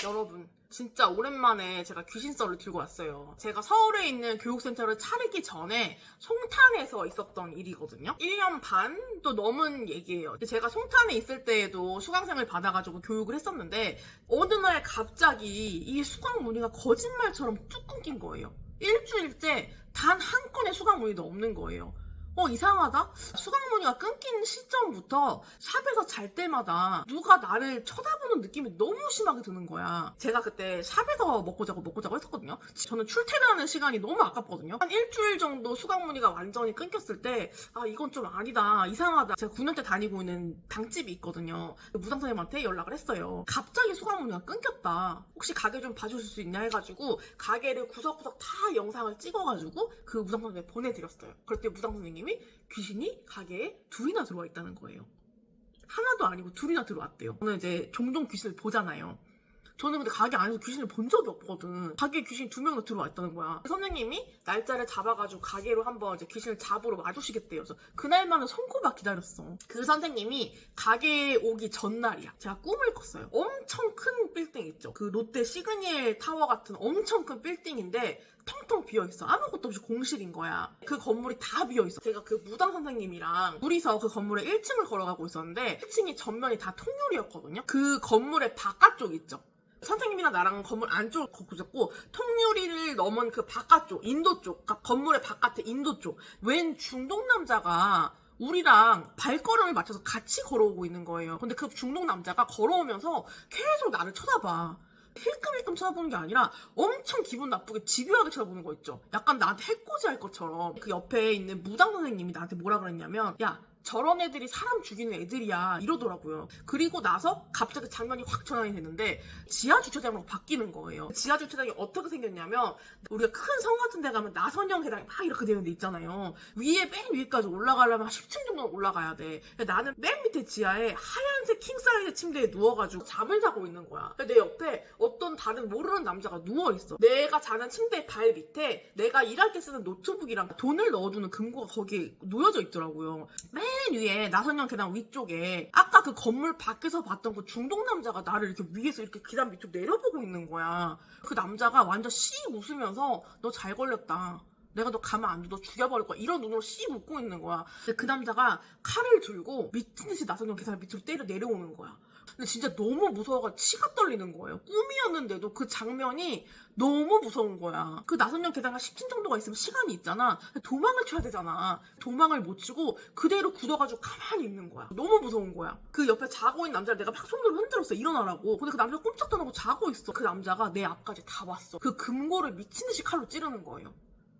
여러분, 진짜 오랜만에 제가 귀신썰을 들고 왔어요. 제가 서울에 있는 교육센터를 차리기 전에 송탄에서 있었던 일이거든요. 1년 반도 넘은 얘기예요. 제가 송탄에 있을 때에도 수강생을 받아가지고 교육을 했었는데 어느 날 갑자기 이 수강 문의가 거짓말처럼 뚝 끊긴 거예요. 일주일째 단 한 건의 수강 문의도 없는 거예요. 이상하다? 수강 문의가 끊긴 시점부터 샵에서 잘 때마다 누가 나를 쳐다보는 느낌이 너무 심하게 드는 거야. 제가 그때 샵에서 먹고 자고 했었거든요. 저는 출퇴근하는 시간이 너무 아깝거든요. 한 일주일 정도 수강 문의가 완전히 끊겼을 때 이건 좀 아니다, 이상하다. 제가 9년째 다니고 있는 당집이 있거든요. 무당선생님한테 연락을 했어요. 갑자기 수강 문의가 끊겼다, 혹시 가게 좀 봐주실 수 있냐 해가지고 가게를 구석구석 다 영상을 찍어가지고 그 무당선생님에 보내드렸어요. 그럴 때 무당선생님이 귀신이 가게에 둘이나 들어와 있다는 거예요. 하나도 아니고 둘이나 들어왔대요. 저는 이제 종종 귀신을 보잖아요. 저는 근데 가게 안에서 귀신을 본 적이 없거든. 가게에 귀신이 2명이나 들어와 있다는 거야. 선생님이 날짜를 잡아가지고 가게로 한번 이제 귀신을 잡으러 와주시겠대요. 그래서 그날만은 손꼽아 기다렸어. 그 선생님이 가게에 오기 전날이야. 제가 꿈을 꿨어요. 엄청 큰 빌딩 있죠. 그 롯데 시그니엘 타워 같은 엄청 큰 빌딩인데 텅텅 비어있어. 아무것도 없이 공실인 거야. 그 건물이 다 비어있어. 제가 그 무당 선생님이랑 둘이서 그 건물에 1층을 걸어가고 있었는데 1층이 전면이 다 통유리였거든요. 그 건물의 바깥쪽 있죠. 선생님이랑 나랑 건물 안쪽을 걷고 있었고, 통유리를 넘은 그 바깥쪽, 인도 쪽, 그러니까 건물의 바깥에 인도 쪽, 웬 중동 남자가 우리랑 발걸음을 맞춰서 같이 걸어오고 있는 거예요. 근데 그 중동 남자가 걸어오면서 계속 나를 쳐다봐. 힐끔힐끔 쳐다보는 게 아니라 엄청 기분 나쁘게 집요하게 쳐다보는 거 있죠. 약간 나한테 해코지 할 것처럼. 그 옆에 있는 무당 선생님이 나한테 뭐라 그랬냐면, 야, 저런 애들이 사람 죽이는 애들이야, 이러더라고요. 그리고 나서 갑자기 장면이 확 전환이 됐는데 지하 주차장으로 바뀌는 거예요. 지하 주차장이 어떻게 생겼냐면, 우리가 큰 성 같은 데 가면 나선형 계단이 막 이렇게 되는 데 있잖아요. 위에 맨 위에까지 올라가려면 한 10층 정도 올라가야 돼. 나는 맨 밑에 지하에 하얀색 킹사이즈 침대에 누워가지고 잠을 자고 있는 거야. 내 옆에 어떤 다른 모르는 남자가 누워있어. 내가 자는 침대 발 밑에 내가 일할 때 쓰는 노트북이랑 돈을 넣어두는 금고가 거기에 놓여져 있더라고요. 맨 위에 나선형 계단 위쪽에 아까 그 건물 밖에서 봤던 그 중동 남자가 나를 이렇게 위에서 이렇게 계단 밑으로 내려보고 있는 거야. 그 남자가 완전 씩 웃으면서 너 잘 걸렸다, 내가 너 가만 안 둬, 너 죽여버릴 거야, 이런 눈으로 씩 웃고 있는 거야. 근데 그 남자가 칼을 들고 미친 듯이 나선형 계단 밑으로 때려 내려오는 거야. 근데 진짜 너무 무서워가 치가 떨리는 거예요. 꿈이었는데도 그 장면이 너무 무서운 거야. 그 나선형 계단가 10층 정도가 있으면 시간이 있잖아. 도망을 쳐야 되잖아. 도망을 못 치고 그대로 굳어가지고 가만히 있는 거야. 너무 무서운 거야. 그 옆에 자고 있는 남자를 내가 막 손으로 흔들었어, 일어나라고. 근데 그 남자가 꼼짝도 안 하고 자고 있어. 그 남자가 내 앞까지 다 왔어. 그 금고를 미친 듯이 칼로 찌르는 거예요.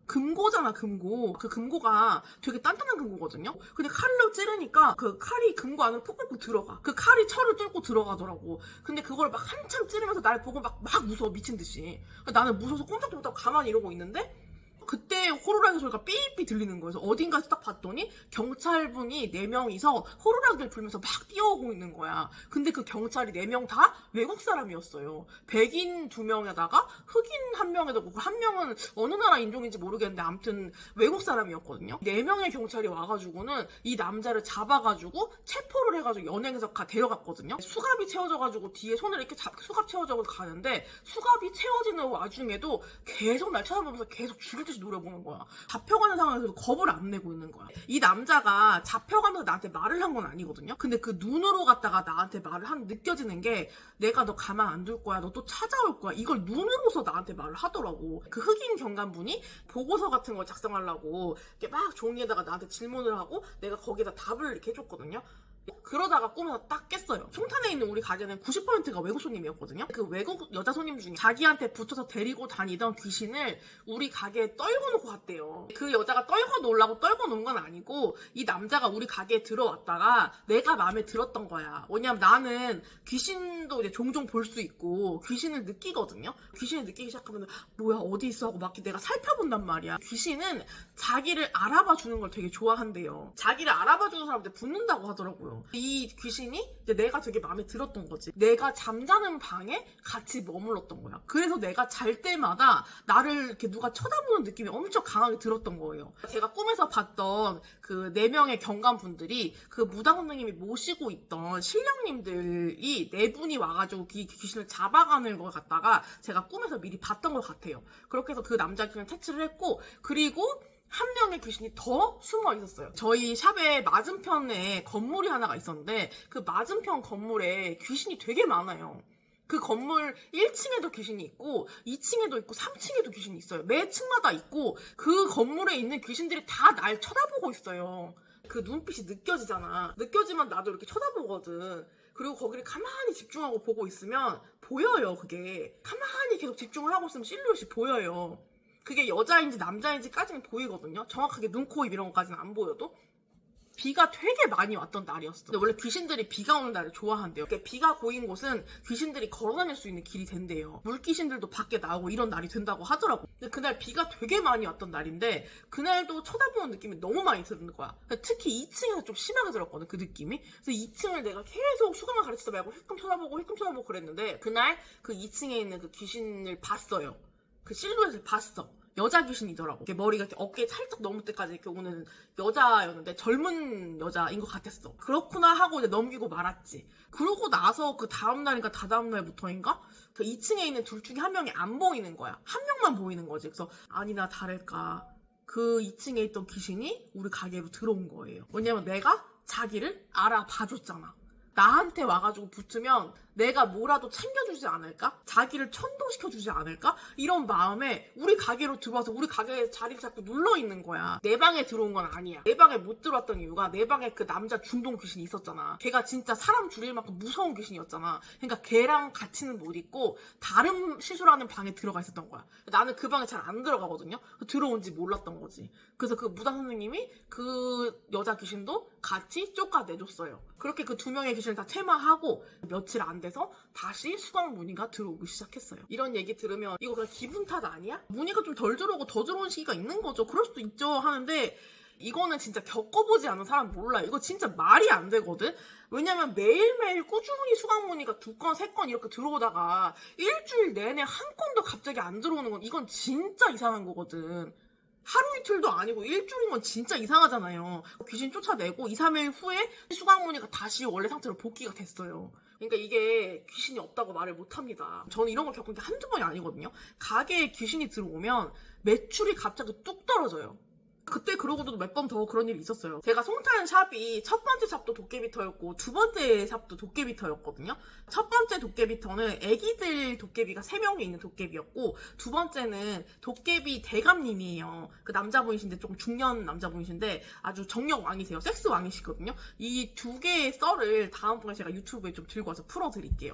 금고잖아, 금고. 그 금고가 되게 단단한 금고거든요. 근데 칼로 찌르니까 그 칼이 금고 안으로 푹푹 들어가. 그 칼이 철을 뚫고 들어가더라고. 근데 그걸 막 한참 찌르면서 날 보고 막 무서워, 미친 듯이. 나는 무서워서 꼼짝도 못하고 가만히 이러고 있는데 그때 호루라기 소리가 삐삐 들리는 거예요. 그래서 어딘가에서 딱 봤더니 경찰분이 4명이서 호루라기를 불면서 막 뛰어오고 있는 거야. 근데 그 경찰이 4명 다 외국 사람이었어요. 백인 2명에다가 흑인 1명에다가 그 1명은 어느 나라 인종인지 모르겠는데 아무튼 외국 사람이었거든요. 4명의 경찰이 와가지고는 이 남자를 잡아가지고 체포를 해가지고 연행해서 데려갔거든요. 수갑이 채워져가지고 뒤에 손을 이렇게 수갑 채워져서 가는데 수갑이 채워지는 와중에도 계속 날 쳐다보면서 계속 죽일 듯이 노려보는 거야. 잡혀가는 상황에서도 겁을 안 내고 있는 거야. 이 남자가 잡혀가면서 나한테 말을 한 건 아니거든요. 근데 그 눈으로 갖다가 나한테 말을 느껴지는 게, 내가 너 가만 안 둘 거야, 너 또 찾아올 거야, 이걸 눈으로서 나한테 말을 하더라고. 그 흑인 경관분이 보고서 같은 걸 작성하려고 이렇게 막 종이에다가 나한테 질문을 하고 내가 거기에다 답을 이렇게 해줬거든요. 그러다가 꿈에서 딱 깼어요. 송탄에 있는 우리 가게는 90%가 외국 손님이었거든요. 그 외국 여자 손님 중에 자기한테 붙어서 데리고 다니던 귀신을 우리 가게에 떨궈 놓고 갔대요. 그 여자가 떨궈 놓으려고 떨궈 놓은 건 아니고, 이 남자가 우리 가게에 들어왔다가 내가 마음에 들었던 거야. 왜냐면 나는 귀신도 이제 종종 볼 수 있고 귀신을 느끼거든요. 귀신을 느끼기 시작하면 뭐야, 어디 있어 하고 막 내가 살펴본단 말이야. 귀신은 자기를 알아봐 주는 걸 되게 좋아한대요. 자기를 알아봐 주는 사람한테 붙는다고 하더라고요. 거예요. 이 귀신이 이제 내가 되게 마음에 들었던 거지. 내가 잠자는 방에 같이 머물렀던 거야. 그래서 내가 잘 때마다 나를 이렇게 누가 쳐다보는 느낌이 엄청 강하게 들었던 거예요. 제가 꿈에서 봤던 그 4명의 경관분들이 그 무당 선생님이 모시고 있던 신령님들이 4분이 와가지고 이 귀신을 잡아가는 걸 갖다가 제가 꿈에서 미리 봤던 것 같아요. 그렇게 해서 그 남자 귀신을 퇴치를 했고, 그리고 한 명의 귀신이 더 숨어 있었어요. 저희 샵의 맞은편에 건물이 하나가 있었는데 그 맞은편 건물에 귀신이 되게 많아요. 그 건물 1층에도 귀신이 있고 2층에도 있고 3층에도 귀신이 있어요. 매 층마다 있고 그 건물에 있는 귀신들이 다 날 쳐다보고 있어요. 그 눈빛이 느껴지잖아. 느껴지면 나도 이렇게 쳐다보거든. 그리고 거기를 가만히 집중하고 보고 있으면 보여요. 그게 가만히 계속 집중을 하고 있으면 실루엣이 보여요. 그게 여자인지 남자인지까지는 보이거든요. 정확하게 눈, 코, 입 이런 것까지는 안 보여도. 비가 되게 많이 왔던 날이었어. 근데 원래 귀신들이 비가 오는 날을 좋아한대요. 그러니까 비가 고인 곳은 귀신들이 걸어다닐 수 있는 길이 된대요. 물귀신들도 밖에 나오고 이런 날이 된다고 하더라고. 근데 그날 비가 되게 많이 왔던 날인데 그날도 쳐다보는 느낌이 너무 많이 드는 거야. 특히 2층에서 좀 심하게 들었거든, 그 느낌이. 그래서 2층을 내가 계속 수강을 가르치다 말고 힐끔 쳐다보고 그랬는데 그날 그 2층에 있는 그 귀신을 봤어요. 그 실루엣을 봤어. 여자 귀신이더라고. 머리가 이렇게 어깨에 살짝 넘을 때까지 이렇게 오는 여자였는데 젊은 여자인 것 같았어. 그렇구나 하고 이제 넘기고 말았지. 그러고 나서 그 다음날인가 다다음 날부터인가 그 2층에 있는 둘 중에 한 명이 안 보이는 거야. 한 명만 보이는 거지. 그래서 아니나 다를까 그 2층에 있던 귀신이 우리 가게로 들어온 거예요. 왜냐면 내가 자기를 알아봐줬잖아. 나한테 와가지고 붙으면 내가 뭐라도 챙겨주지 않을까? 자기를 천도시켜주지 않을까? 이런 마음에 우리 가게로 들어와서 우리 가게에 자리를 잡고 눌러있는 거야. 내 방에 들어온 건 아니야. 내 방에 못 들어왔던 이유가 내 방에 그 남자 중동 귀신이 있었잖아. 걔가 진짜 사람 죽일 만큼 무서운 귀신이었잖아. 그러니까 걔랑 같이는 못 있고 다른 시술하는 방에 들어가 있었던 거야. 나는 그 방에 잘 안 들어가거든요. 들어온지 몰랐던 거지. 그래서 그 무당 선생님이 그 여자 귀신도 같이 쫓아내줬어요. 그렇게 그 2명의 귀신을 다 퇴마하고 며칠 안 돼서 다시 수강 문의가 들어오기 시작했어요. 이런 얘기 들으면 이거 그냥 기분 탓 아니야? 문의가 좀 덜 들어오고 더 들어온 시기가 있는 거죠. 그럴 수도 있죠 하는데 이거는 진짜 겪어보지 않은 사람 몰라요. 이거 진짜 말이 안 되거든? 왜냐면 매일매일 꾸준히 수강 문의가 2건, 3건 이렇게 들어오다가 일주일 내내 한 건도 갑자기 안 들어오는 건 이건 진짜 이상한 거거든. 하루 이틀도 아니고 일주일인 건 진짜 이상하잖아요. 귀신 쫓아내고 2, 3일 후에 수강 문의가 다시 원래 상태로 복귀가 됐어요. 그러니까 이게 귀신이 없다고 말을 못합니다. 저는 이런 걸 겪은 게 한두 번이 아니거든요. 가게에 귀신이 들어오면 매출이 갑자기 뚝 떨어져요. 그때 그러고도 몇 번 더 그런 일이 있었어요. 제가 송탄 샵이 첫 번째 샵도 도깨비터였고 두 번째 샵도 도깨비터였거든요. 첫 번째 도깨비터는 애기들 도깨비가 3명이 있는 도깨비였고 두 번째는 도깨비 대감님이에요. 그 남자분이신데 조금 중년 남자분이신데 아주 정력 왕이세요. 섹스 왕이시거든요. 이 2개의 썰을 다음번에 제가 유튜브에 좀 들고 와서 풀어드릴게요.